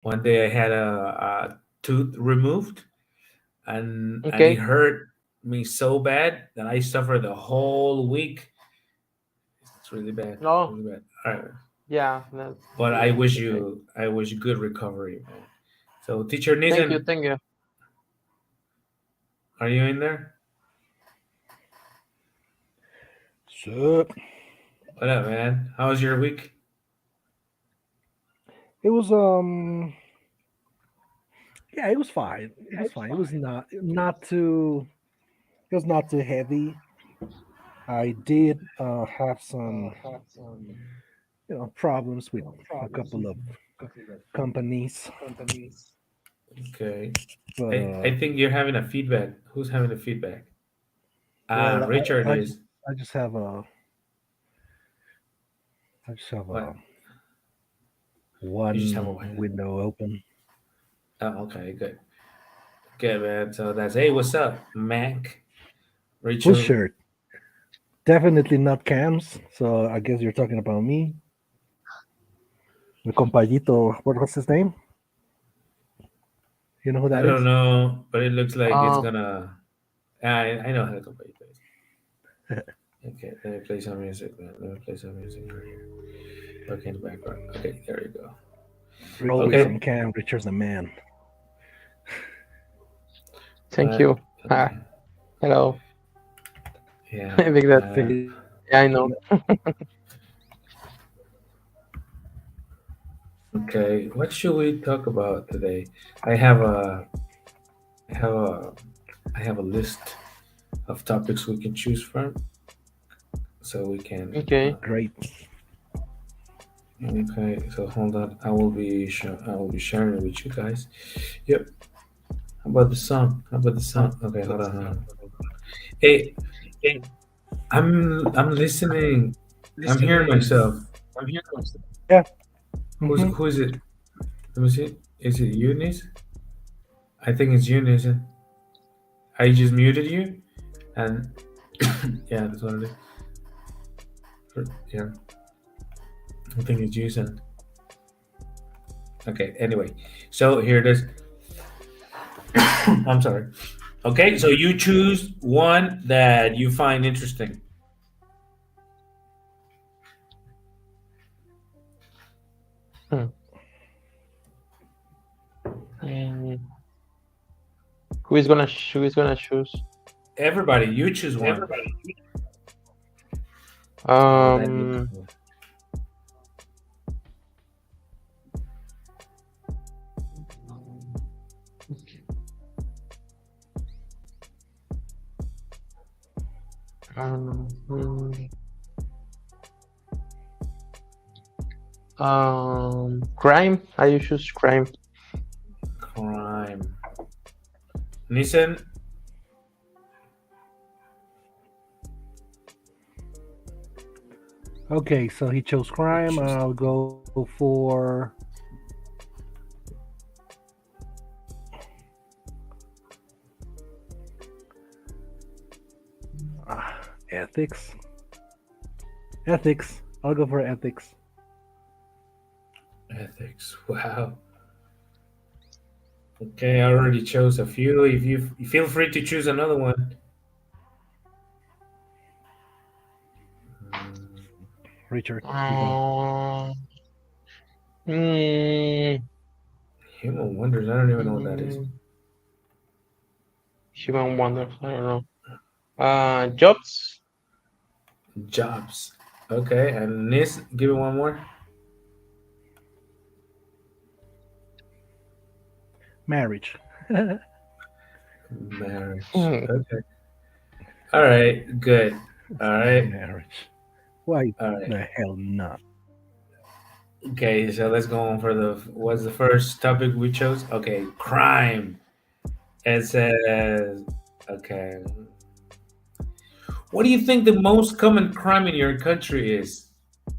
One day I had a tooth removed, and it Okay. hurt me so bad that I suffered the whole week. It's really bad, No. really bad. All right, Yeah. That's but it's okay. I wish you good recovery, man. So, teacher Thank you. Nisan, Thank you. are you in there? So What up, man? How was your week? it was yeah, it was fine. It was fine. It was not too it was not too heavy. I did have some problems with a couple of companies, Okay. but I think you're having a feedback. Who's having the feedback? well, Richard is. I just have a I just have What? a You just have a one what? window open. Oh, okay, good. Good, man. So that's, hey, what's up, Mac? Whose Rachel. shirt? Definitely not Cam's. So I guess you're talking about me. The compayito. What's his name? You know who I that don't is? know, but it looks like it's Uh, gonna. I know how to play this. Okay, let me play some music, man. Let me play some music right here. Okay, in the background. Okay, there you go. Always Okay. on cam. Richard's the man. thank What? you. Okay. Hello. Yeah. I think that. Yeah, I You know. know, Okay. What should we talk about today? I have a. I have a. I have a list of topics we can choose from, so we can. Okay. great. Okay. So hold on. I will be sharing it with you guys. Yep. How about the song? How about the song? Okay. Hold on. Hold on. Hey, I'm listening. I'm hearing myself. Yeah. Who is it? Let me see. Is it Eunice? I think it's Eunice. I just muted you, and yeah, that's what it is. Yeah, I think it's using. Okay. Anyway, so here it is. I'm sorry. Okay, so you choose one that you find interesting. Hmm. Mm, who is gonna choose? Everybody, you choose one. Let me Um. go. Hmm. Crime. I choose crime. Crime. Nissan. Okay, so he chose crime. Choose. I'll go for ethics. Ethics. I'll go for ethics. Ethics. Wow. Okay, I already chose a few. If you feel free to choose another one. Mm, Richard, you go. Um. mm, Human Wonders. I don't even know what that is. mm, Human wonders. I don't know. Jobs. Jobs. Okay, and this. Give me one more. Marriage. Marriage. Hmm. Okay. All right. Good. All right. Marriage. Why All right. the hell not? Okay. So let's go on for the. What's the first topic we chose? Okay, crime. It says. Okay. What do you think the most common crime in your country is?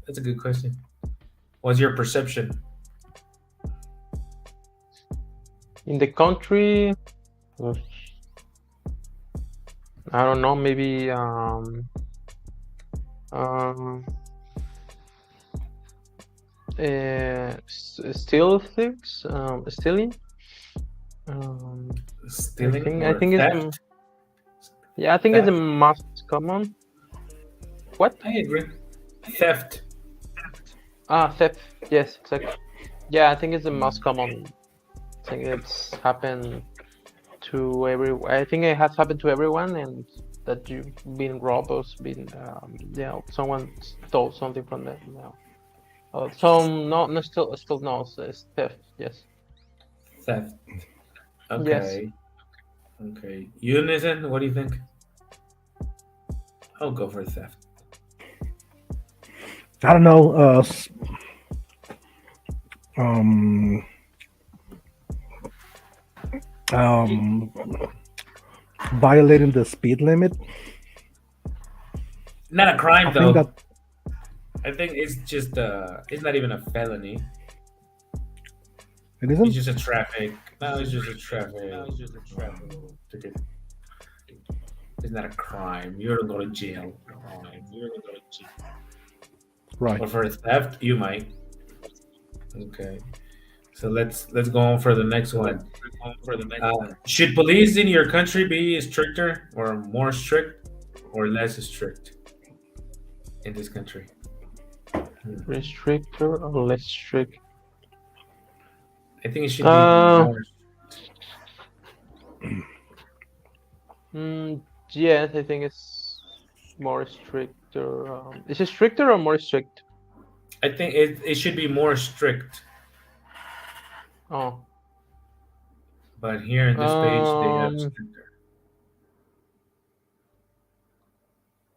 That's a good question. What's your perception? In the country, I don't know. Maybe um Steal things, stealing. Stealing I or think it's theft? yeah, I think it's the Theft? most common. What? I agree. Theft. Theft. Yes, exactly. Yeah, I think it's the most common thing. It's happened to I think it has happened to everyone, and that you've been robbed or been, someone stole something from them. Some no, still no, it's theft. Yes, Theft. yes. Okay. Okay. You, Nathan, what do you think? I'll go for theft. I don't know. Um, um, Violating the speed limit. Not a I crime think though. that I think it's just it's not even a felony. it It's isn't. just a traffic. No, it's just a traffic. Ticket. It's not a crime. You don't go to jail. Right. But for theft, you might. Okay. So let's go on for the next one. Should police in your country be stricter or more strict or less strict in this country? Restrictor or less strict? I think it should be more. Yes, I think it's more stricter. Is it stricter or more strict? I think it should be more strict. Oh, But here in this page, they have stricter.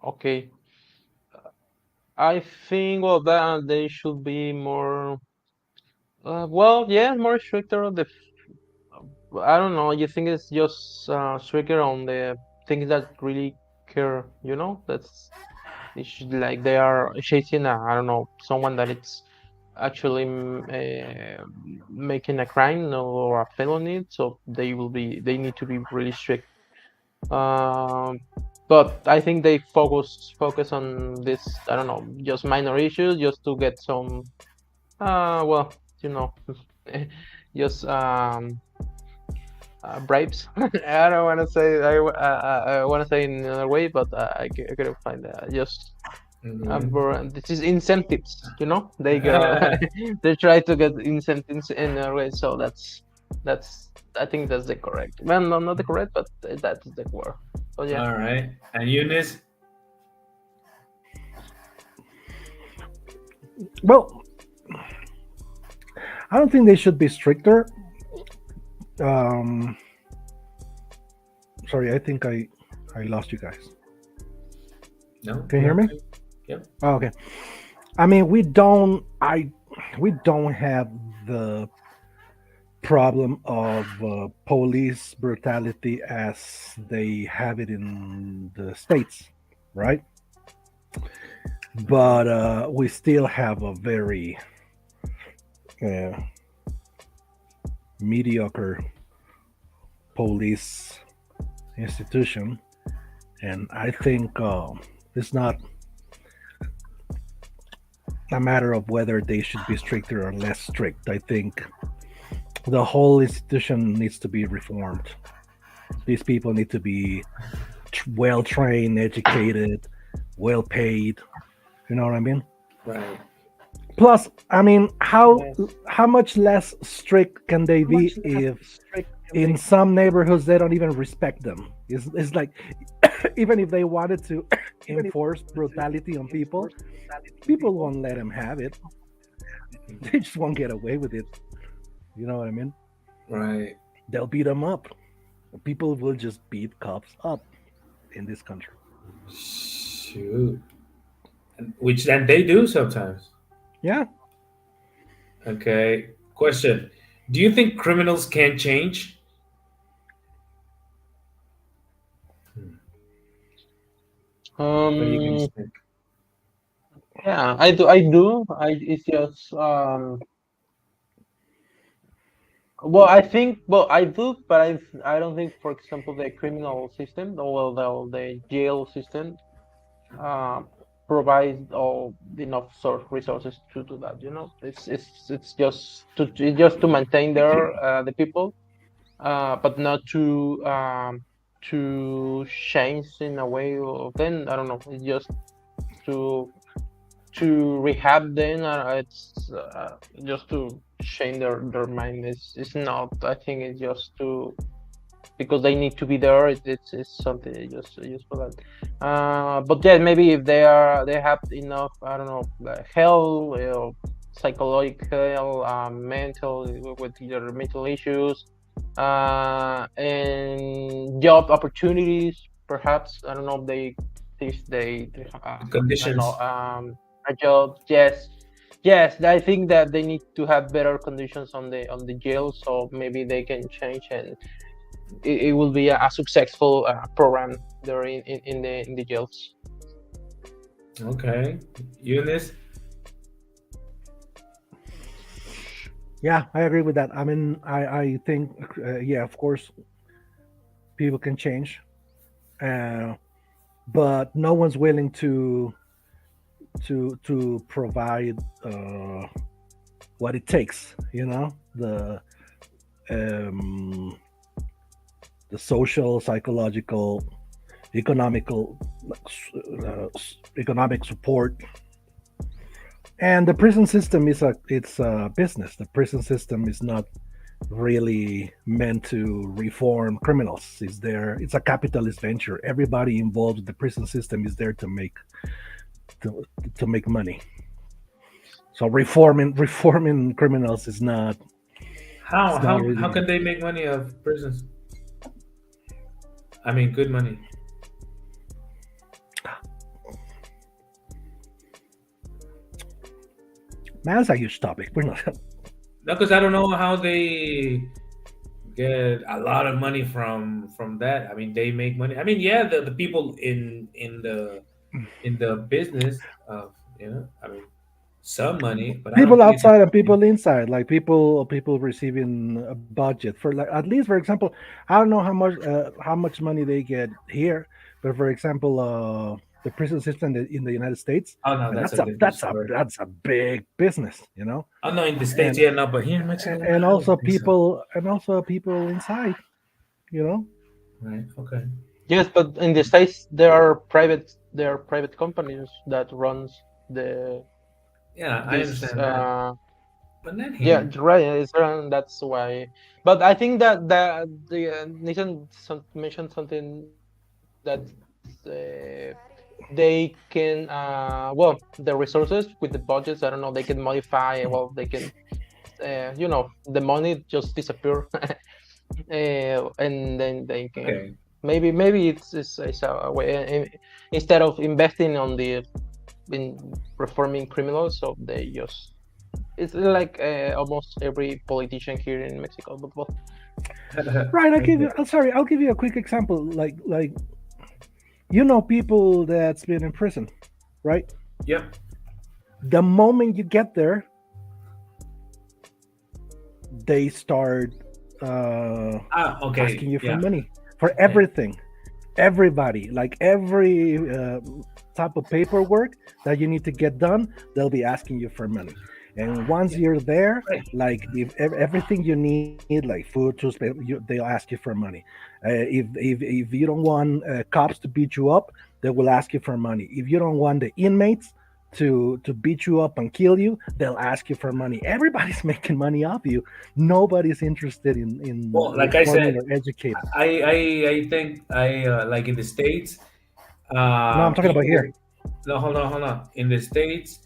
okay. I think that they should be more. Yeah, more stricter. I don't know. You think it's just stricter on the things that really care? That's it should, like, they are chasing I don't know, someone that it's actually making a crime or a felony, so they need to be really strict. But I think they focus on this, I don't know, just minor issues, just to get some well, you know, just bribes. I don't want to say I want to say in another way, but I couldn't find that. Just this is incentives. They go they try to get incentives in a way. So that's I think that's the correct. Well, no, not the correct, but that's the word. So yeah. All right. And Eunice? Well, I don't think they should be stricter. Sorry, I think I lost you guys. No. Can you hear me? Yep. Oh, okay. I mean, we don't have the problem of police brutality as they have it in the States, right? But we still have a very mediocre police institution, and I think it's not a matter of whether they should be stricter or less strict. I think the whole institution needs to be reformed. These people need to be well trained, educated, well paid. You know what I mean? Right. Plus, I mean, how much less strict can they be if in some neighborhoods they don't even respect them? It's like even if they wanted to enforce brutality on people, people won't let them have it. They just won't get away with it. You know what I mean? Right. They'll beat them up. People will just beat cops up in this country. Shoot. Which then they do sometimes. Yeah. Okay. Question. Do you think criminals can change? What do you guys think? Yeah, I do. It's just well, I think, well, I do, but I don't think, for example, the criminal system, or well, the jail system, provide all enough source resources to do that. You know, it's just to maintain the people, but not to change in a way. Of then I don't know. It's just to to rehab them. It's just to change their mind. It's not. I think it's just to because they need to be there. It's something just for that. But yeah, maybe if they have enough, I don't know, like health, psychological, mental with their mental issues, and job opportunities. Perhaps I don't know if they I don't know Conditions. a job. Yes, yes. I think that they need to have better conditions on the jail, so maybe they can change and it will be a successful program there in the jails. Okay. Eunice. Yeah, I agree with that. I mean, I think, yeah, of course, people can change, uh, but no one's willing to provide what it takes. You know, um, the social, psychological, economical, economic support. And the prison system is a business. The prison system is not really meant to reform criminals. It's a capitalist venture. Everybody involved with the prison system is there to, to make money. So reforming criminals is not How it's not how how really. can they make money of prisons? I mean, good money. Man, that's a huge topic. We're not. No, because I don't know how they get a lot of money from that. I mean, they make money. I mean, yeah, the people in the business of I mean, some money, but I don't People think it's outside and enough. people inside, like people receiving a budget for, like, at least, for example, I don't know how much money they get here, but for example, the prison system in the United States, Oh no, and that's that's a a different that's a story. that's a big business, Oh no, in the states, and yeah, no, but here in Mexico, and I don't also think so. people inside, you know. Right? Okay. Yes, but in the states there are private companies that runs the Yeah, I this understand that, but not yeah, here. right. That's why. But I think that the Nathan mentioned something that they can the resources with the budgets. I don't know. They can modify. Well, they can the money just disappear, and then they can Okay. maybe it's a way instead of investing in reforming criminals, so they just it's like almost every politician here in Mexico. But well, Right. Okay. I'll give you a quick example. Like, people that's been in prison, right? Yep. The moment you get there, they start uh, Okay. asking you for Yeah. money for Yeah. everything. Everybody, like every type of paperwork that you need to get done, they'll be asking you for money. And once Yeah. you're there, Right. like, if everything you need, like food, toothpaste, they'll ask you for money. If you don't want cops to beat you up, they will ask you for money. If you don't want the inmates to beat you up and kill you, they'll ask you for money. Everybody's making money off you. Nobody's interested in Well, like I reforming said, or educating. I think like in the states, No, I'm talking about people. here. No, hold on. In the states,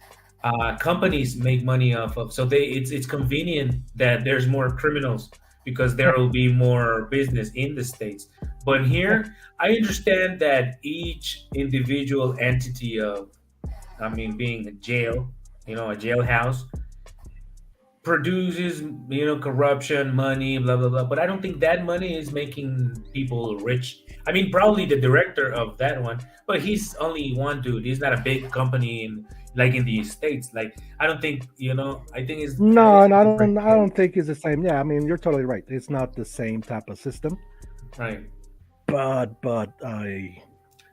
companies make money off of, so it's convenient that there's more criminals because there Yeah, will be more business in the states. But yeah. here, I understand that each individual entity of, I mean, being a jail, a jailhouse produces corruption, money, blah blah blah, but I don't think that money is making people rich. I mean, probably the director of that one, but he's only one dude. He's not a big company in the states. Like, I don't think, I think No, it's and a different I don't case. think it's the same. Yeah, I mean, you're totally right. It's not the same type of system, Right. but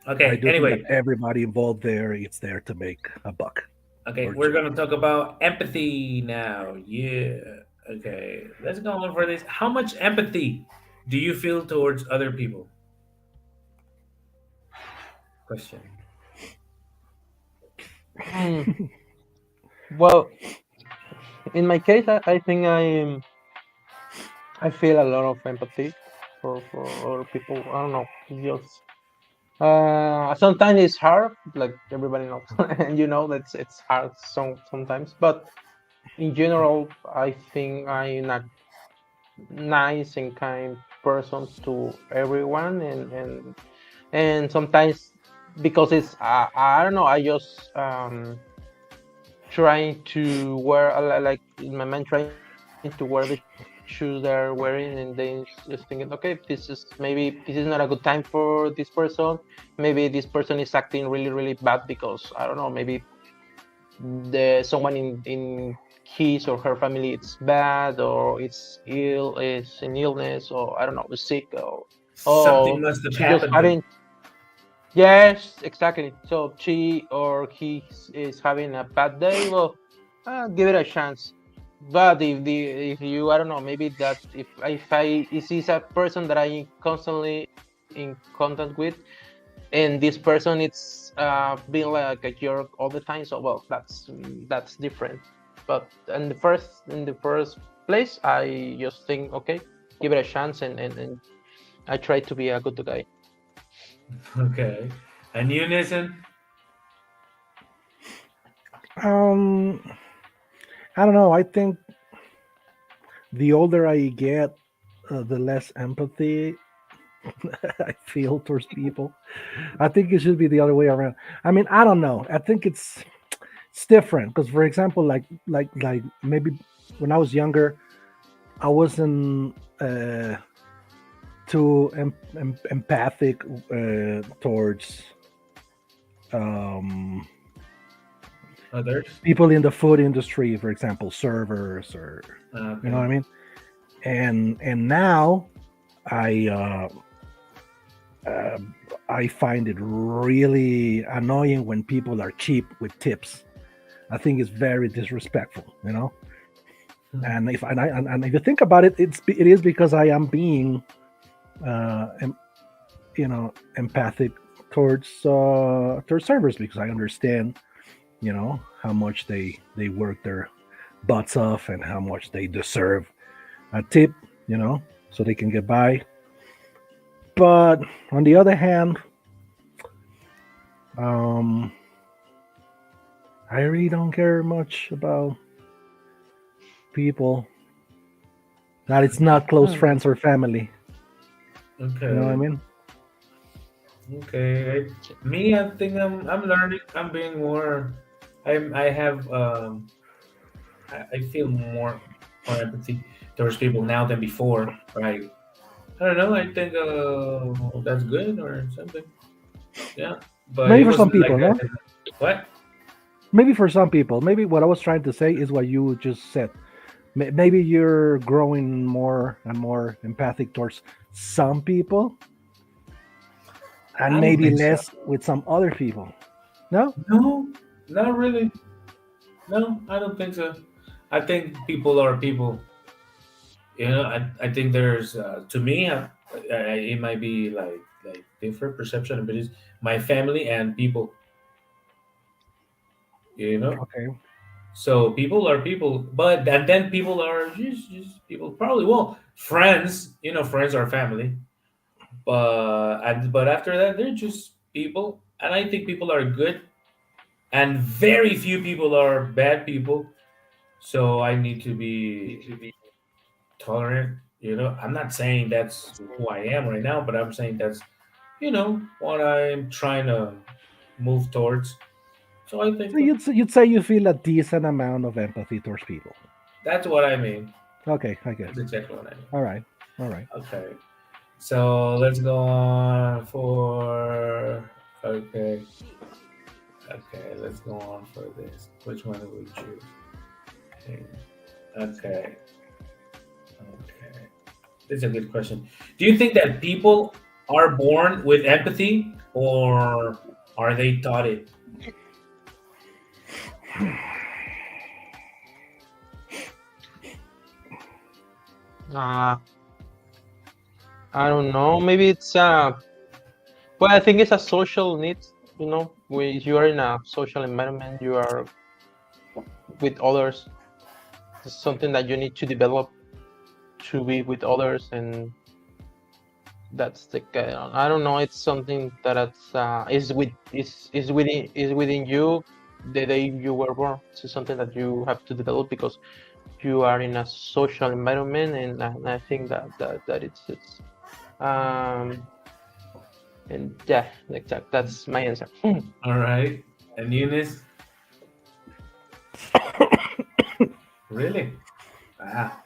I Okay. do think that Anyway, everybody involved there is there to make a buck okay, or we're two. gonna talk about empathy now. Yeah. Okay. Let's go on for this. How much empathy do you feel towards other people? Question. Hmm. Well, in my case, I think I feel a lot of empathy for other people. I don't know. Just sometimes it's hard, like everybody knows, and you know that's it's hard sometimes. But in general, I think I'm a nice and kind person to everyone, and sometimes because it's I don't know, I just trying to wear like in my mind trying to wear the shoes they're wearing, and then just thinking, okay, maybe this is not a good time for this person. Maybe this person is acting really really bad because I don't know, maybe the someone in his or her family it's bad, or it's ill, is in illness, or I don't know, is sick, Something or must have she just happened to. having. Yes, exactly. So she or he is having a bad day. Well, give it a chance. But if you, I don't know, maybe that if I is this a person that I constantly in contact with, and this person it's being like a jerk all the time. So well, that's different. But in the first place, I just think, okay, give it a chance, and I try to be a good guy. Okay. And you, Nathan? Um, I don't know. I think the older I get, the less empathy I feel towards people. I think it should be the other way around. I mean, I don't know. I think it's different because, for example, like maybe when I was younger, I wasn't too empathic towards um, Others? people in the food industry, for example, servers or you know what Okay. I mean. And now I uh, uh, I find it really annoying when people are cheap with tips. I think it's very disrespectful, you know. And if you think about it, it is because I am being em, empathic towards servers because I understand how much they work their butts off and how much they deserve a tip, so they can get by. But on the other hand, um, I really don't care much about people that it's not close Hmm. friends or family. You know what I Okay. mean? Okay. Me, I think I'm learning. I'm being more. I have I feel more empathy towards people now than before. Right. I don't know. I think that's good or something. Yeah. But Maybe it for some wasn't like people, that. no? What? Maybe for some people. Maybe what I was trying to say is what you just said. Maybe you're growing more and more empathic towards some people and I don't maybe think so. less with some other people. No? No, not really. No, I don't think so. I think people are people. I think there's to me, it might be like different perception, but it's my family and people. You know, Okay. so people are people, but and then people are just people. Probably well, friends. Friends are family, but after that, they're just people, and I think people are good, and very few people are bad people. So I need to be tolerant. I'm not saying that's who I am right now, but I'm saying that's what I'm trying to move towards. So I think So you'd say you feel a decent amount of empathy towards people. that's what I mean. Okay, I get That's it. exactly what I mean. All right. All right. Okay. So let's go on for. Okay. Okay. Let's go on for this. Which one do we choose? Okay. Okay. Okay. This is a good question. Do you think that people are born with empathy or are they taught it? Uh, I don't know. Maybe it's well, I think it's a social need. You know, when you are in a social environment, you are with others. It's something that you need to develop to be with others, and that's the I don't know. It's something that is within you the day you were born. It's something that you have to develop because you are in a social environment, and I think that it's um and yeah, exactly. That's my answer. All right. And Eunice, really? Ah,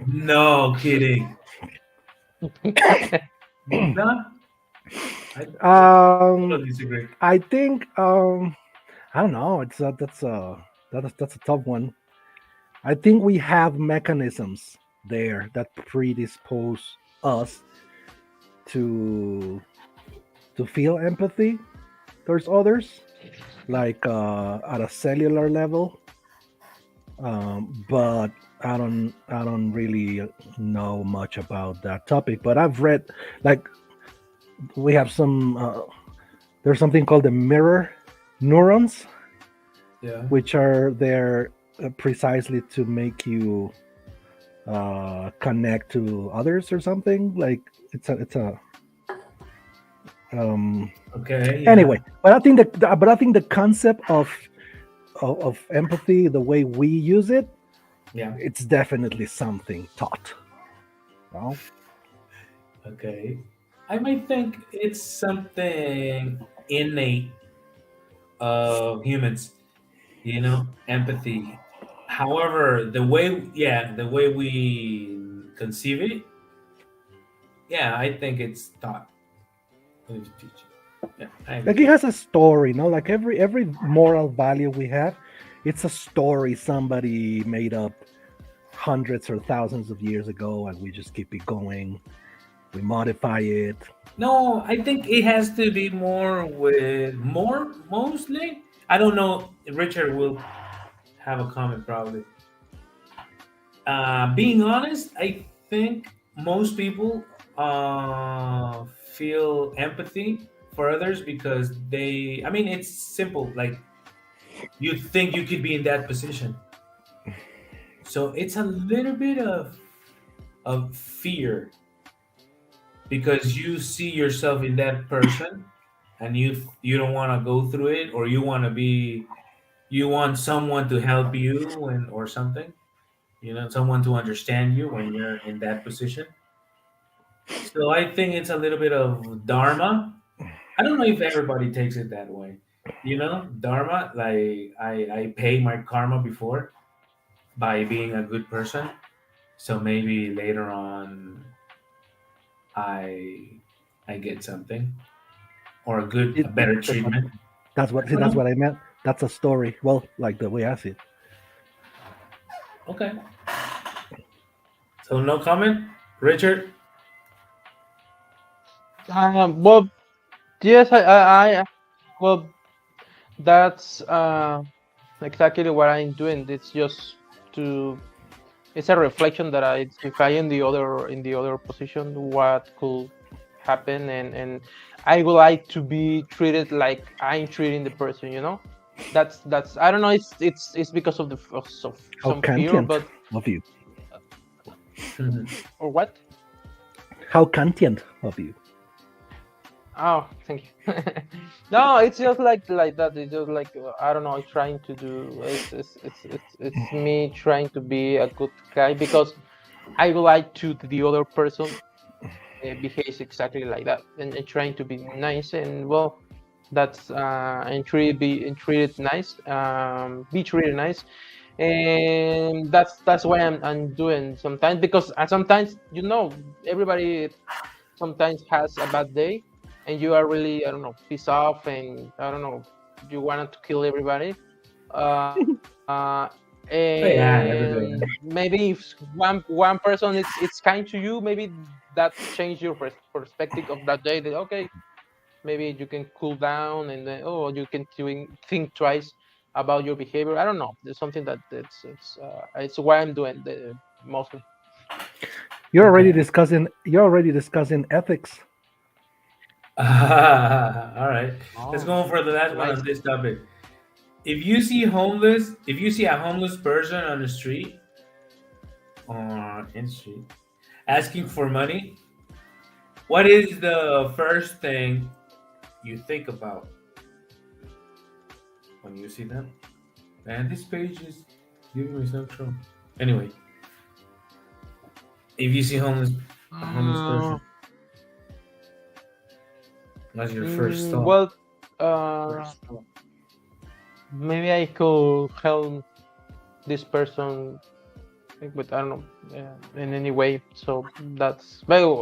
no kidding. No, I Um, totally disagree. I think I don't know. That's a tough one. I think we have mechanisms there that predispose us to feel empathy towards others, like at a cellular level. But I don't really know much about that topic. But I've read, like, we have some. There's something called the mirror neurons, Yeah. which are there precisely to make you connect to others or something. Like it's a um, Okay. Yeah. anyway. But I think the concept of empathy, the way we use it, Yeah. it's definitely something taught. Well, Okay. I might think it's something innate of humans, empathy. However, the way we conceive it, yeah, I think it's taught with teaching. Yeah, I like agree. it has a story, no? Like every moral value we have, it's a story somebody made up hundreds or thousands of years ago, and we just keep it going. We modify it. No, I think it has to be mostly. I don't know. Richard will have a comment probably. Being honest, I think most people feel empathy for others because I mean, it's simple. Like, you think you could be in that position. So it's a little bit of fear because you see yourself in that person and you don't want to go through it, or you want someone to help you and or something, someone to understand you when you're in that position. So I think it's a little bit of dharma. I don't know if everybody takes it that way. Dharma, like I pay my karma before by being a good person. So maybe later on I I get something or a it better that's what treatment. I don't that's know. what I meant. That's a story. Well, like the way I see it. Okay. So no comment, Richard. Well, yes, well, that's exactly what I'm doing. It's just to it's a reflection that if I in the other position, what could happen, and I would like to be treated like I'm treating the person. That's I don't know. It's because of of How some fear, Kantian but of you. or what? How Kantian of you. Oh, thank you. No, it's just like that. It's just like I don't know. Trying to do it's me trying to be a good guy because I would like to the other person behaves exactly like that, and trying to be nice, and well, that's and treated nice, be treated nice, and that's why I'm doing sometimes because sometimes everybody sometimes has a bad day, and you are really I don't know pissed off, and I don't know you wanted to kill everybody. Oh yeah, And everybody. maybe if one person it's kind to you, maybe that change your perspective of that day. That okay, maybe you can cool down, and then you can think twice about your behavior. I don't know. There's something that it's what I'm doing mostly. Okay. You're already discussing ethics. All right. Let's Oh, go on for the last one nice. on this topic. If you see a homeless person on the street or in the street asking for money, what is the first thing you think about when you see them? Man, this page is giving me some trouble. Anyway, if you see a homeless Uh, person, what's your first thought? well, maybe I could help this person with, I don't know, in any way. So that's maybe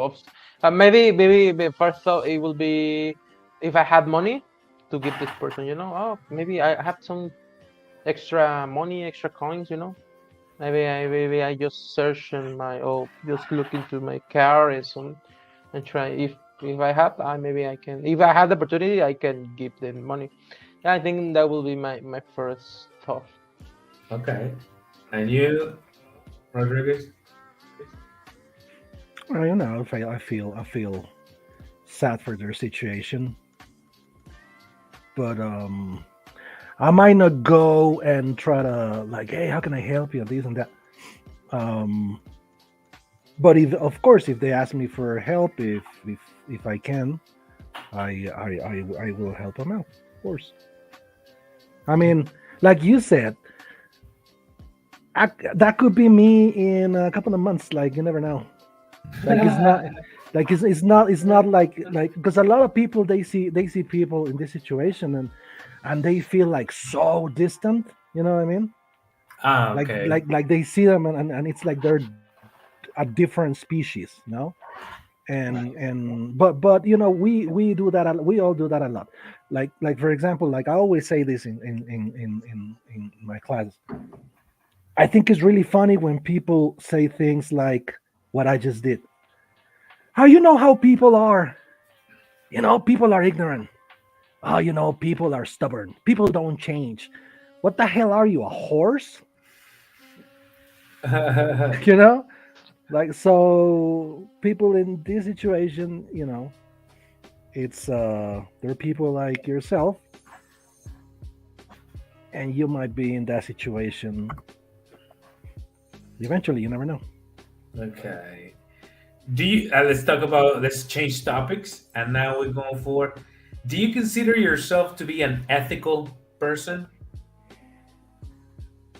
the first thought it will be if I had money to give this person. Oh, maybe I have some extra money, extra coins. Maybe I just search in just look into my car and try if I have, maybe I can. If I had the opportunity, I can give them money. Yeah, I think that will be my first thought. Okay. And you, Rodriguez? I feel sad for their situation, but I might not go and try to like, hey, how can I help you? This and that. Um, but if, of course, if they ask me for help, if I can, I will help them out. Of course. I mean, like you said, that could be me in a couple of months. Like you never know. Like it's not like it's not like because a lot of people they see people in this situation and they feel like so distant. You know what I mean? Ah, Like okay. like like they see them and it's like they're a different species. And but we do that we all do that a lot. Like for example, like I always say this in my class. I think it's really funny when people say things like what I just did. How how people are? People are ignorant. Oh, people are stubborn. People don't change. What the hell are you, a horse? You know? Like so people in this situation, it's they're people like yourself and you might be in that situation eventually, you never know. Okay. Let's change topics. And now we're going for, do you consider yourself to be an ethical person?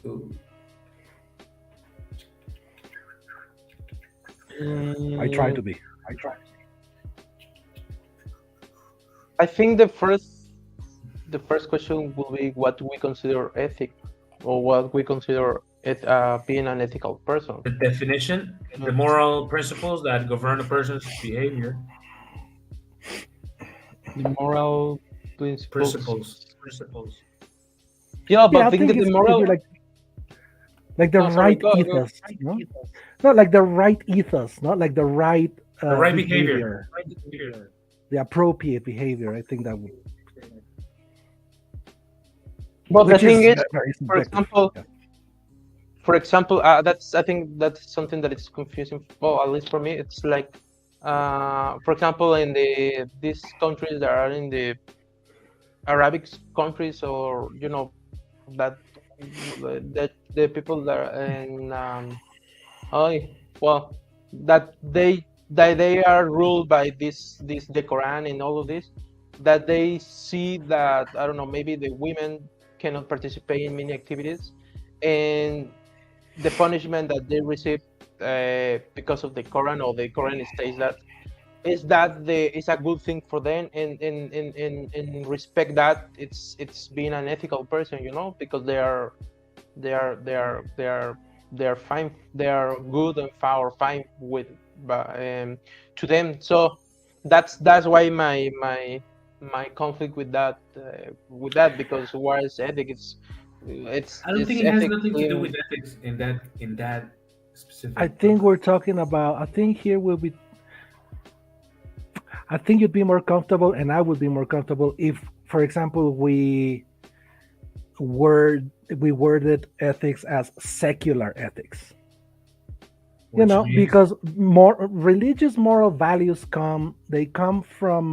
Ooh. I try Mm, to be. I think the first question will be what we consider ethic, or what we consider it being an ethical person. The definition, the Mm, moral principles that govern a person's behavior. The moral principles. Principles. Yeah, Yeah, but I I think think the it's maybe moral. like the No, sorry, right go. ethos, not like the right ethos, not like the right The right behavior. behavior, the appropriate behavior. I think that would, But the which thing is is, very for subjective. example, Yeah. I think that's something that is confusing. Well, at least for me, it's like, for example, in these countries that are in the Arabic countries, or that the people that are in oh, well, that they are ruled by this the Quran and all of this, that they see that, I don't know, maybe the women cannot participate in many activities, and the punishment that they receive because of the Quran, or the Quran states that is that it's a good thing for them, and respect that it's being an ethical person, because they are fine, they are good and fine with, to them. So that's why my conflict because what is ethic, it's I don't think it's it has ethic nothing to do in. with ethics in that I specific think point. we're talking about. I think here will be. I think you'd be more comfortable, and I would be more comfortable if, for example, we worded ethics as secular ethics. which means Because more religious moral values come from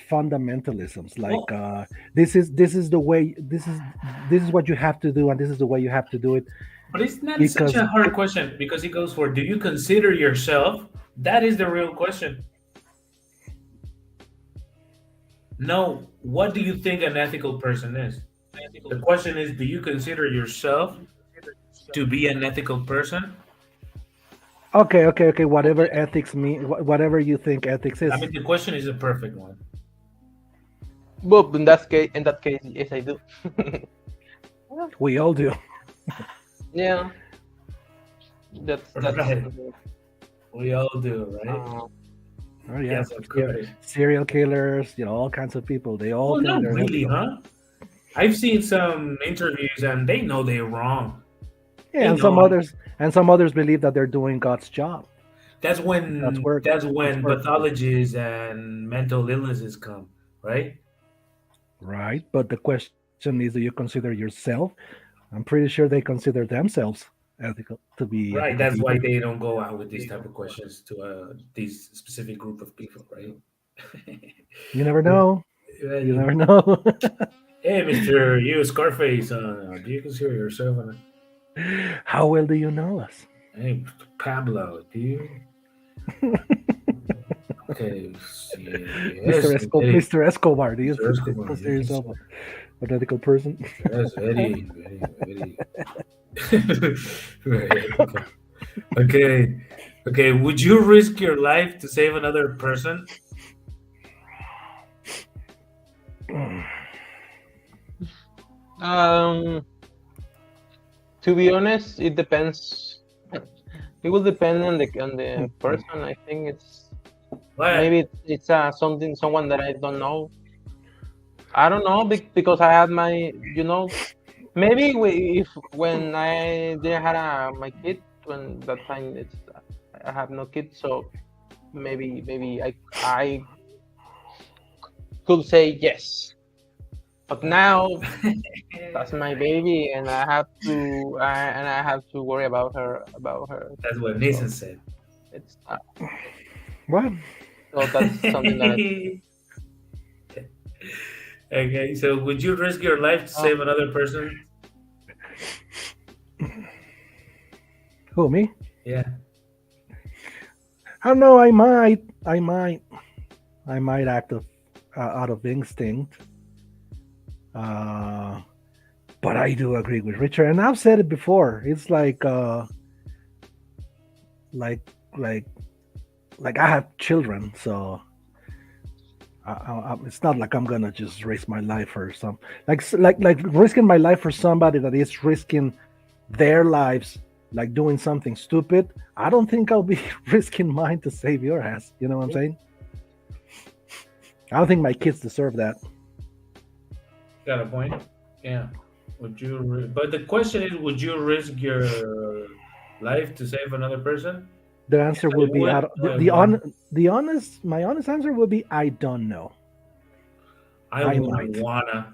fundamentalisms, like well, this is the way, this is what you have to do, and this is the way you have to do it. but it's not such Because a hard question because it goes for, do you consider yourself? That is the real question. No, what do you think an ethical person is? The question is, do you consider yourself to be an ethical person? okay, whatever ethics mean, whatever you think ethics I is, mean, the question is a perfect one. But in that case, yes, I do. we all do. Yeah, that's Right. We all do, right? uh, Oh yeah, Yes, of course. serial killers, all kinds of people. They all Well, think not they're really, ethical. huh? I've seen some interviews and they know they're wrong. Yeah, They and some know it. others and some others believe that they're doing God's job. That's That's when where that's that's when where pathologies and mental illnesses come, right? right. But the question is, do you consider yourself? I'm pretty sure they consider themselves ethical to be Right. ethical That's why people. they don't go out with these type of questions to these specific group of people, right? You never know. You Hey, never know. Mister, you Scarface, do you consider yourself How well do you know us? hey, Pablo, do you? Okay, yes, very, Mr. Escobar, do you Mr. Escobar, consider you yourself consider, an ethical person? yes, very, very, very, very ethical. Okay, okay. Would you risk your life to save another person? um, to be honest, it depends. It will depend on the person. I think What? maybe it's someone that I don't know. I don't know because I had maybe if when I didn't had my kid when that time I have no kid, so maybe I could say yes. But now that's my baby, and I have to worry about her. That's what So Nathan said. it's What? so that's something that Okay, so would you risk your life to oh save another person? Who, me? Yeah. I don't know. I might act out of instinct. Uh, but I do agree with Richard, and I've said it before. It's like like like I have children, so it's not like I'm gonna just risk my life for some like risking my life for somebody that is risking their lives, like doing something stupid. I don't think I'll be risking mine to save your ass. You know what I'm saying? I don't think my kids deserve that. Got a point. Yeah. Would you? But the question is, would you risk your life to save another person? The answer I will be would. out. I would. My honest answer will be I don't know. I I wouldn't might. wanna.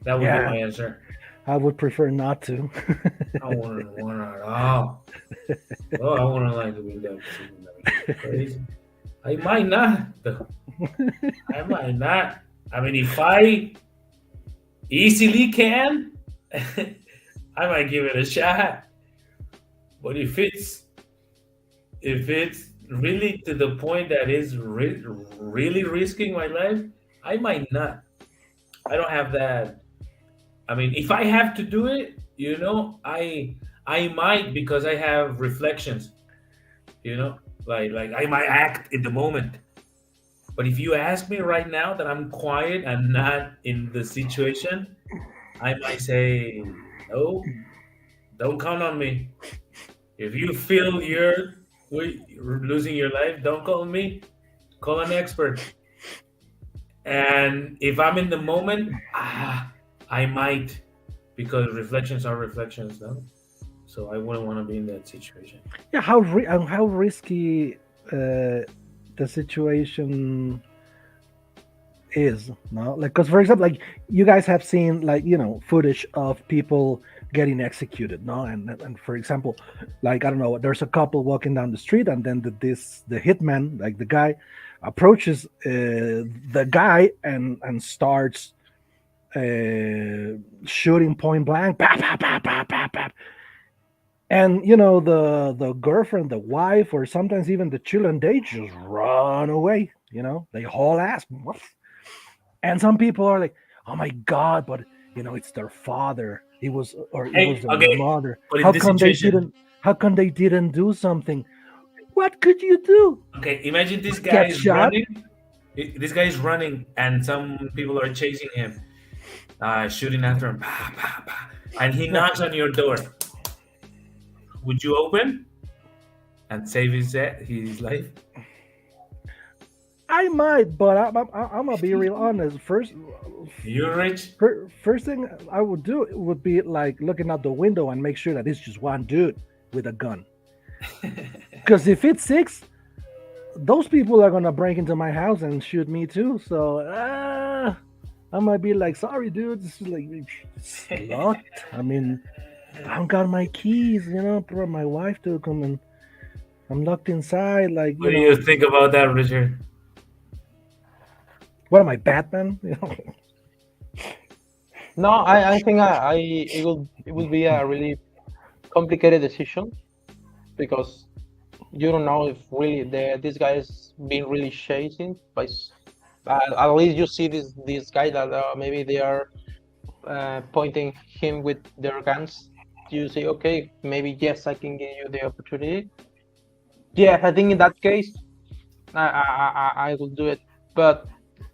That would be Yeah, my answer. I would prefer not to. I wouldn't wanna at all. Oh, I wouldn't like to be that person. Crazy. I might not. Though. I might not. I mean, if I easily can, I might give it a shot. But if it's really to the point that is really risking my life, I might not. I don't have that. I mean, if I have to do it, I might because I have reflections. Like I might act in the moment. But if you ask me right now that I'm quiet and not in the situation, I might say no. Don't count on me. If you feel you're losing your life, don't call me. Call an expert. And if I'm in the moment, I might, because reflections are reflections, no. So I wouldn't want to be in that situation. Yeah, how risky the situation is, no, like, because for example, like, you guys have seen, like, footage of people getting executed, no, and for example, like, I don't know, there's a couple walking down the street, and then the hitman, like the guy, approaches the guy and starts shooting point blank, bap, bap, bap, bap, bap, bap. And the girlfriend, the wife, or sometimes even the children, they just run away, they haul ass. And some people are like, "Oh my god!" But it's their father. It was, or it was Hey, their okay, mother. but in How this come they situation, didn't? How come they didn't do something? What could you do? okay, imagine this guy Get is shot? running. This guy is running, and some people are chasing him, shooting after him, bah, bah, bah, and he knocks on your door. Would you open and save his life? I might, but I'm gonna be real honest. You're rich. First thing I would do would be like looking out the window and make sure that it's just one dude with a gun. Because if it's six, those people are gonna break into my house and shoot me too. So I might be like, sorry, dude, this is like it's locked. I mean, I don't got my keys. Bro, my wife took them, and I'm locked inside. Like, What do you think about that, Richard? what am I, Batman? No, I think it will be a really complicated decision because you don't know if really this guy is being really chasing by. At least you see this guy that maybe they are pointing him with their guns. You say, okay, maybe yes, I can give you the opportunity. Yeah, I think in that case, I will do it. But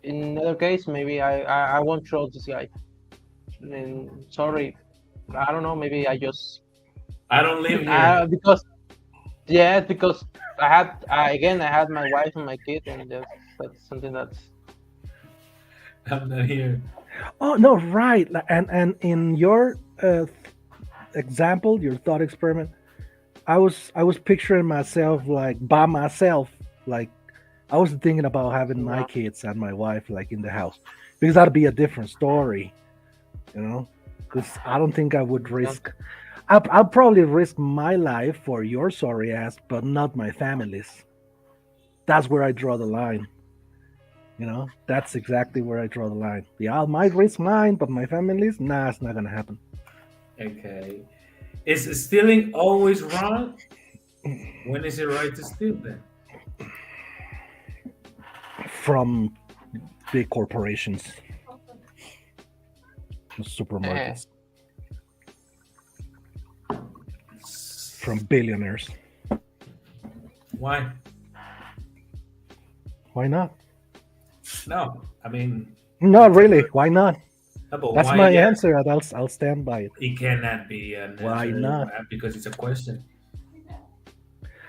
in another case, maybe I won't trust this guy. I mean, sorry, I don't know. Maybe I just I don't live here. because I had my wife and my kid, and that's something that's. I'm not here. Oh no, right. And in your example, your thought experiment, I was picturing myself like by myself, like I was thinking about having my Yeah. kids and my wife like in the house, because that'd be a different story, because I don't think I would risk. I'll probably risk my life for your sorry ass, but not my family's. That's where I draw the line. That's exactly where I draw the line. Yeah, I might risk mine, but my family's, nah, it's not gonna happen. Okay. Is stealing always wrong? When is it right to steal then? From big corporations, Eh, supermarkets, from billionaires. Why? Why not? No, I mean, Not really. Why not? no, but That's why? my Yeah, answer, and I'll stand by it. it cannot be an Why answer not? because it's a question.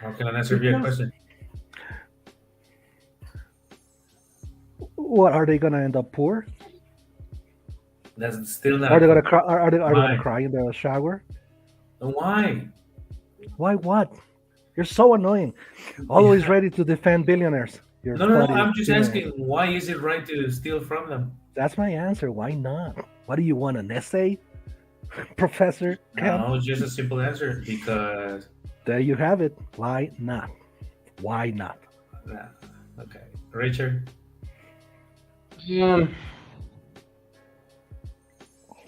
How can an answer be a Because question? what, are they gonna end up poor? That's still not Are a they gonna question. cry? Are they gonna Why? cry in the shower? Why? Why? What? You're so annoying. Always ready to defend billionaires. Your No, no, no. buddy. I'm just asking, why is it right to steal from them? That's my answer. Why not? What do you want, an essay, Professor Kemp? No, it's just a simple answer because. There you have it. Why not? Why not? Nah, okay, Richard. Um,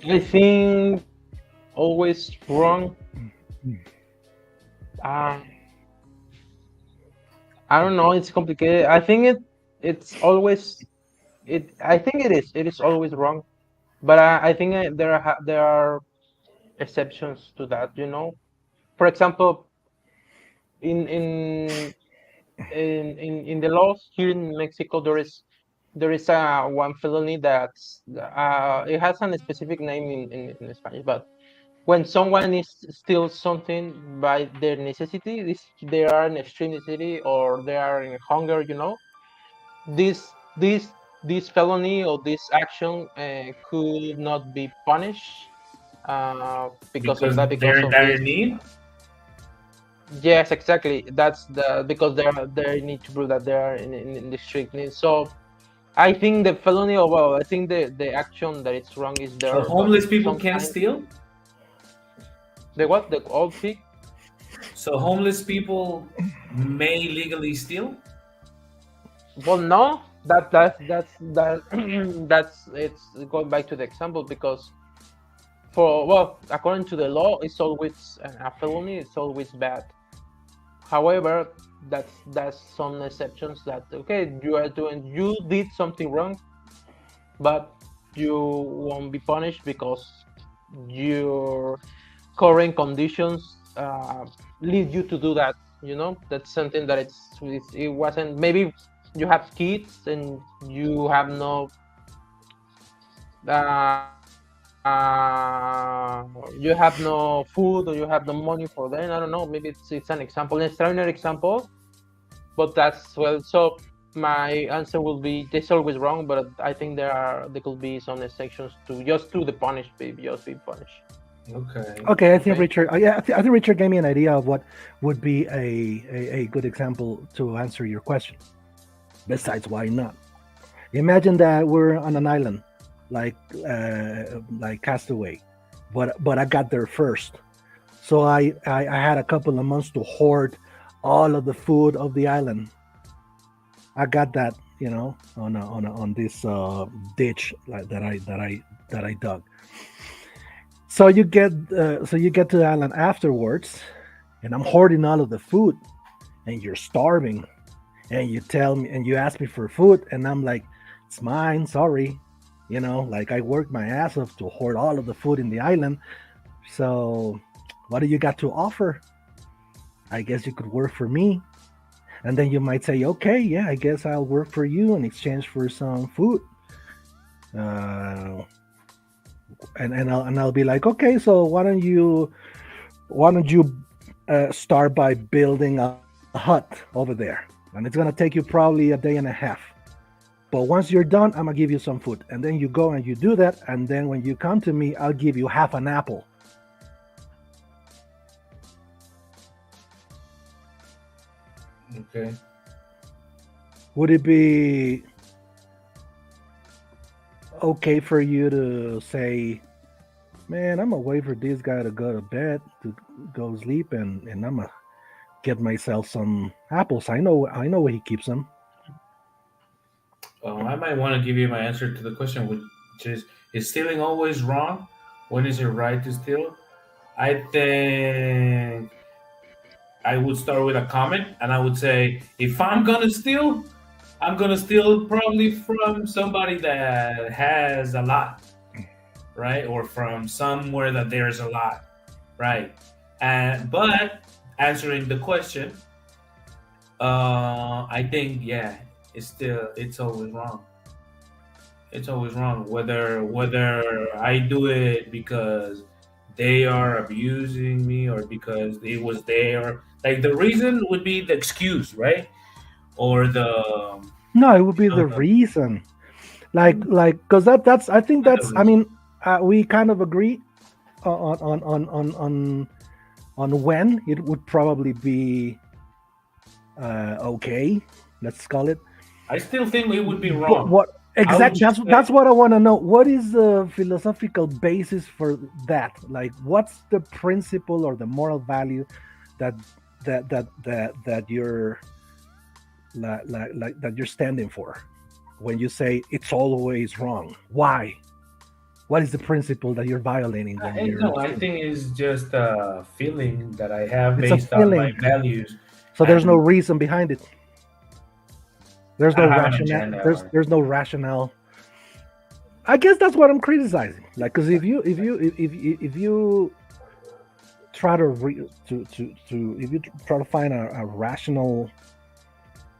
I think always wrong. Uh, I don't know. It's complicated. I think it's always it. I think it is. It is always wrong. But I think there are exceptions to that. For example, in in in the laws here in Mexico, there is one felony that's it has a specific name in Spanish, but when someone is steals something by their necessity, they are in extreme necessity or they are in hunger, this this this felony or this action could not be punished because of Because that, they're because in of dire this. need. Yes, exactly. That's the because they need to prove that they are in the strict need. So I think the felony, or well, I think the action that it's wrong is So there, but homeless people can sometimes steal. the what the old pig. So homeless people may legally steal. Well, no, that that's it's going back to the example because for well, according to the law, it's always a felony. It's always bad. However, that's some exceptions that okay, you did something wrong, but you won't be punished because your current conditions lead you to do that. That's something that it wasn't. Maybe you have kids and you have no you have no food or you have no money for them. I don't know. Maybe it's an example, an extraordinary example, but that's well. So my answer will be this always wrong, but I think there could be some exceptions to just to the punish, baby, just be punished. Okay. Okay, I think Okay. Richard. Yeah, I think Richard gave me an idea of what would be a good example to answer your question. Besides, why not? Imagine that we're on an island, like Castaway, but I got there first, so I had a couple of months to hoard all of the food of the island. I got that, on this ditch like that I dug. So you get to the island afterwards, and I'm hoarding all of the food, and you're starving, and you tell me and you ask me for food, and I'm like, it's mine, sorry. Like I worked my ass off to hoard all of the food in the island. So what do you got to offer? I guess you could work for me. And then you might say, okay, yeah, I guess I'll work for you in exchange for some food. Uh, and I'll be like, okay, so why don't you start by building a hut over there, and it's gonna take you probably a day and a half. But once you're done, I'm gonna give you some food, and then you go and you do that, and then when you come to me, I'll give you half an apple. Okay. Would it be okay for you to say, man, I'm gonna wait for this guy to go to bed to go sleep, and I'm gonna get myself some apples. I know where he keeps them. I might want to give you my answer to the question, which is stealing always wrong? When is it right to steal? I think I would start with a comment, and I would say, if I'm gonna steal, I'm gonna steal probably from somebody that has a lot, right? Or from somewhere that there's a lot, right? And but answering the question, I think yeah, it's always wrong. It's always wrong. Whether I do it because they are abusing me or because it was there. Like the reason would be the excuse, right? Or the No, it would be the the reason. Like because that's I think not the that's I reason. mean we kind of agree on when it would probably be okay. Let's call it. I still think it would be But wrong. what I would exactly? just That's say what I want to know. What is the philosophical basis for that? Like, what's the principle or the moral value that that you're that you're standing for when you say it's always wrong? Why? What is the principle that you're violating when you're no. I think it's just a feeling that I have it's a based on my feeling, values, so there's no and reason behind it. There's I no don't have an rationale. agenda. There's no rationale. I guess that's what I'm criticizing. Like, because if you try to if you try to find a rational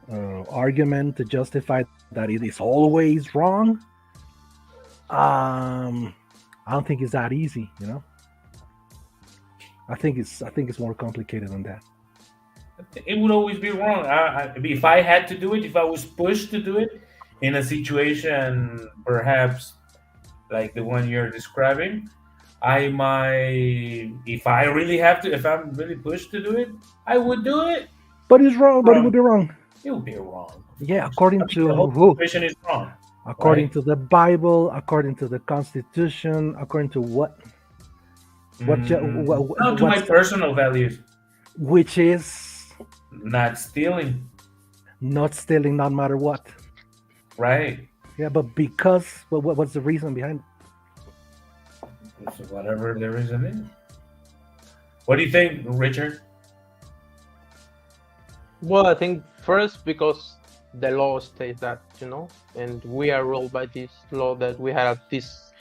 argument to justify that it is always wrong, um, I don't think it's that easy. I think it's more complicated than that. It would always be wrong. If I had to do it, if I was pushed to do it in a situation perhaps like the one you're describing, I might, if I really have to, if I'm really pushed to do it, I would do it. But it's wrong. But it would From be wrong. it would be wrong, of Yeah, course. I according mean, the to whole who? situation is wrong, According right? to the Bible, according to the Constitution, according to what? No, to my What's personal values, which is not stealing, not stealing, no matter what. right? Yeah, but because what's the reason behind? So whatever the reason is. What do you think, Richard? Well, I think first because the law states that, and we are ruled by this law that we have this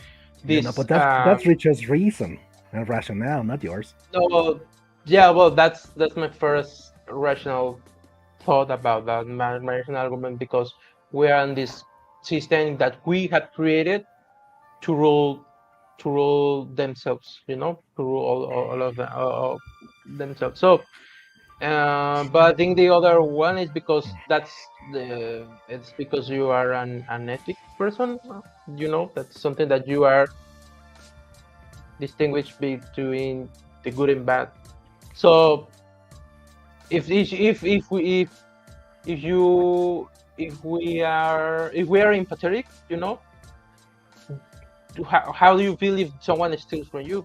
You know, this but that's Richard's reason and rationale, not yours. no, yeah, well, that's my first rational thought about that, my rational argument, because we are in this system that we have created to rule themselves, to rule all of them, themselves. So, but I think the other one is because it's because you are an ethic person, that's something that you are distinguished between the good and bad. So if we are empathetic, how do you feel if someone steals from you?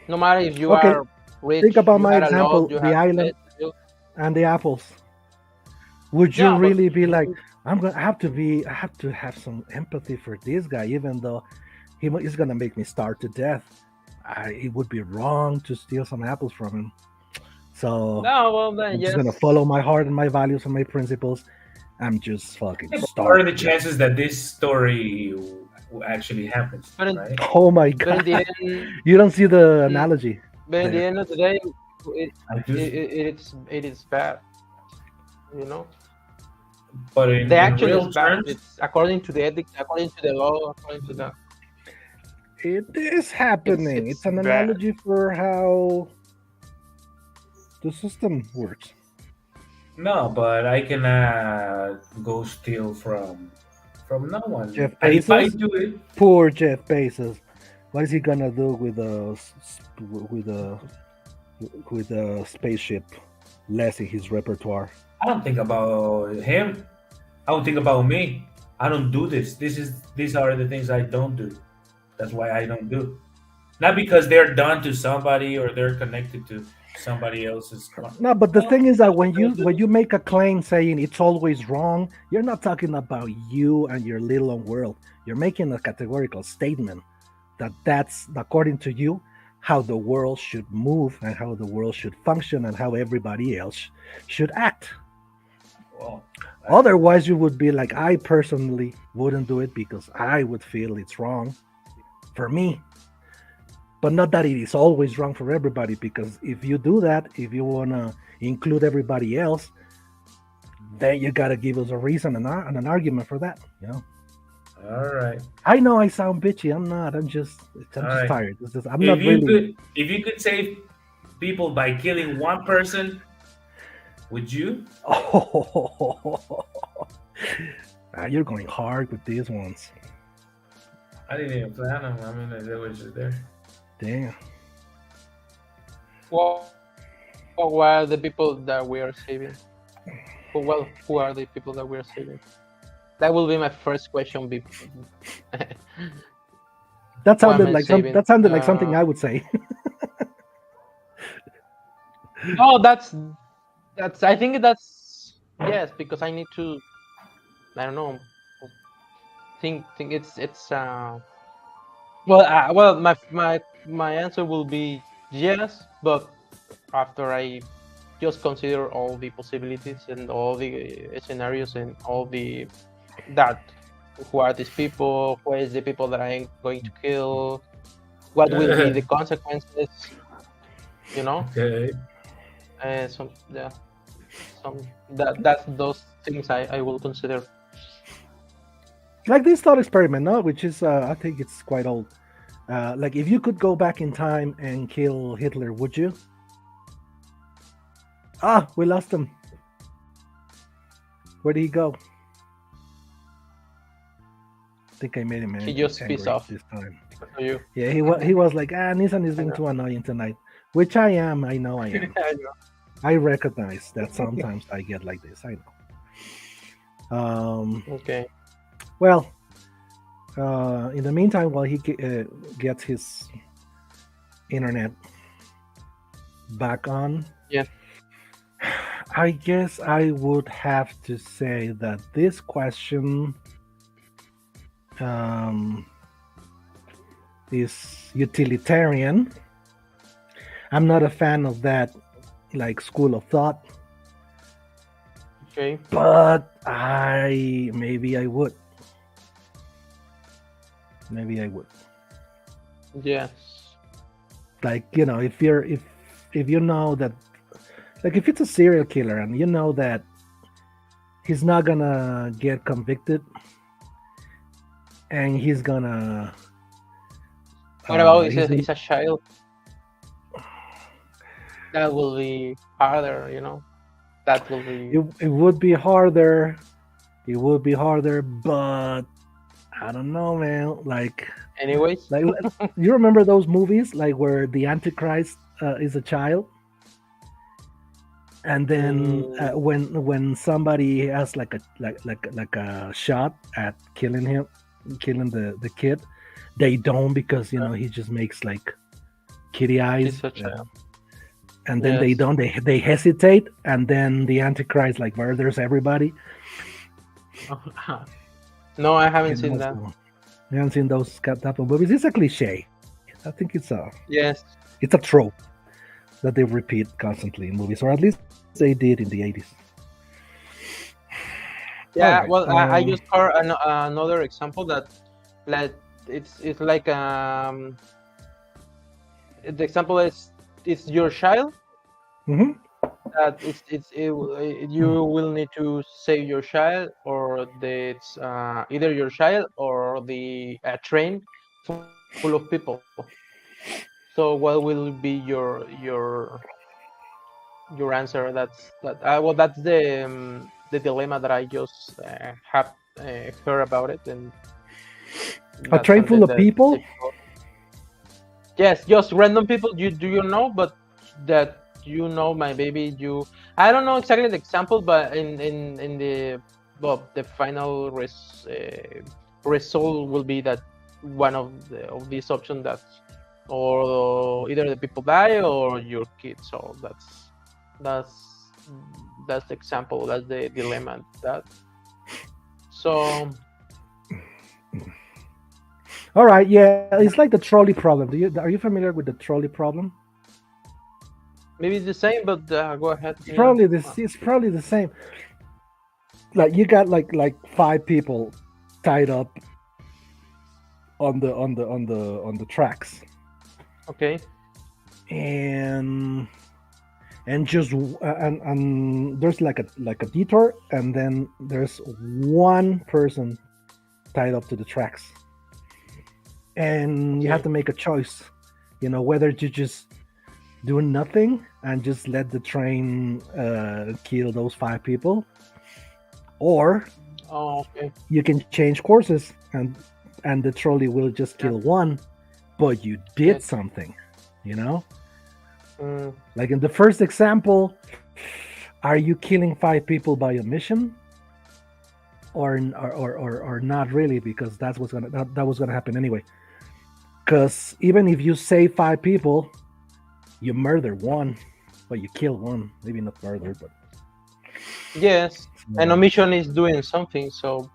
No matter if you Okay, are rich, think about you my had a example: lot, you the have island this, and the apples. Would you yeah, but really be like, I have to have some empathy for this guy, even though he's gonna make me starve to death? It would be wrong to steal some apples from him. So no, well then I'm just yes. gonna follow my heart and my values and my principles. I'm just fucking Yeah, but what starved. are the chances that this story actually happens, But in, right? Oh my but in god! the end, You don't see the mm, analogy but in the there. end of the day, it, I it, do, it is bad. You know, but the in action is real bad. terms, It's according to the ethics, according to the law, according to the. It is happening. It's It's an bad. analogy for how the system works. no. But I cannot go steal from no Jeff one. And if I Bezos, do it, poor Jeff Bezos. What is he gonna do with with a with a spaceship less in his repertoire? I don't think about him. I don't think about me. I don't do this. These are the things I don't do. That's why I don't do. Not because they're done to somebody or they're connected to somebody else's. No, but the No, thing is I that when don't do. you make a claim saying it's always wrong, you're not talking about you and your little own world. You're making a categorical statement that that's according to you how the world should move and how the world should function and how everybody else should act. Well, Otherwise, you would be like, I personally wouldn't do it because I would feel it's wrong for me. But not that it is always wrong for everybody, because if you do that, if you want to include everybody else, then you got to give us a reason and an argument for that. all right, I know I sound bitchy. I'm not. I'm all just right. tired. I'm not really. If you could save people by killing one person, would you? Oh, you're going hard with these ones. I didn't even plan them. I mean, they were just there. Damn. Well, who are the people that we are saving? Who are the people that we are saving? That will be my first question. That Who am sounded I like saving? that sounded like something I would say. No, that's. I think that's yes, because I need to. I don't know. Think it's. Well, my answer will be yes, but after I just consider all the possibilities and all the scenarios and all the that who are these people, who is the people that I'm going to kill, what will be the consequences, Okay. and that's those things I will consider. Like this thought experiment, no? Which is, I think it's quite old. Like, if you could go back in time and kill Hitler, would you? Ah, we lost him. Where did he go? I think I made him He just angry pissed off. this time. because of you. Yeah, he was like, Nissan is I being know. too annoying tonight, which I am. I know I am. I know. I recognize that sometimes I get like this. I know. Okay. Well, in the meantime, while he gets his internet back on, Yeah. I guess I would have to say that this question um, is utilitarian. I'm not a fan of that like school of thought, Okay. but maybe I would Yes. like if you know that, like, if it's a serial killer and you know that he's not gonna get convicted and he's gonna What about he's is a child? That will be harder, you know. That will be. it would be harder. It would be harder, but I don't know, man. Anyways. Like you remember those movies, like where the Antichrist is a child, and then Mm, when somebody has like a shot at killing him, killing the kid, they don't, because he just makes like kitty eyes, it's a child. and then they Yes. don't. They hesitate, and then the Antichrist like murders everybody. No, I haven't You seen know, that. so you haven't seen those type of movies. It's a cliche. I think Yes. it's a trope that they repeat constantly in movies, or at least they did in the 80s. All Yeah. right. Well, I just heard another example that, like, it's like the example is it's your child Mhm. that you will need to save your child, or it's either your child or the train full of people. So what will be your answer? That's that. Well, that's the dilemma that I just have heard about it, and A that's train full something of that's people. difficult. Yes, just random people you know, but that maybe you. I don't know exactly the example, but in the the final result will be that one of these options, that or either the people die or your kids. So that's that's the example. That's the dilemma. So All right. Yeah, it's like the trolley problem. Are you familiar with the trolley problem? maybe it's the same, but go ahead. It's Yeah. probably this. It's probably the same. Like you got like five people tied up on the tracks, Okay. and just and there's like a detour, and then there's one person tied up to the tracks, and you have Okay. to make a choice, whether to just do nothing and just let the train kill those five people, or Oh, okay. you can change courses, and the trolley will just Yeah. kill one, but you did Yes. something. Mm, Like in the first example, are you killing five people by omission, or not really, because that was gonna happen anyway. Because even if you save five people, you murder one, but you kill one. Maybe not murder, but yes. And omission is doing something, so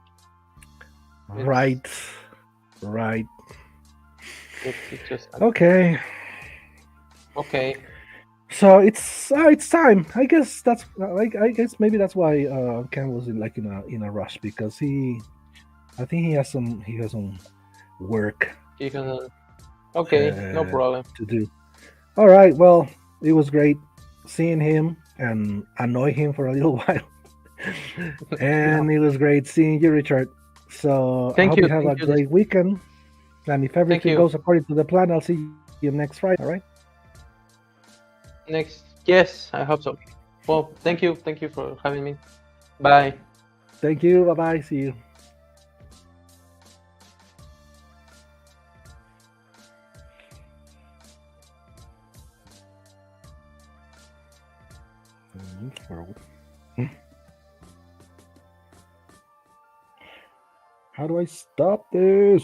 right. it's just Okay, okay. so it's time. I guess I guess maybe that's why Ken was in a rush, because I think he has some work You can. Okay, no uh, problem. to do. All right. Well, it was great seeing him and annoy him for a little while, and it was great seeing you, Richard. So I Thank hope you. you have a Thank you. great weekend, and if everything you. goes according to the plan, I'll see you next Friday. All right. Next. Yes, I hope so. Well, thank you. Thank you for having me. Bye. Thank you. Bye bye. See you. in this world. How do I stop this?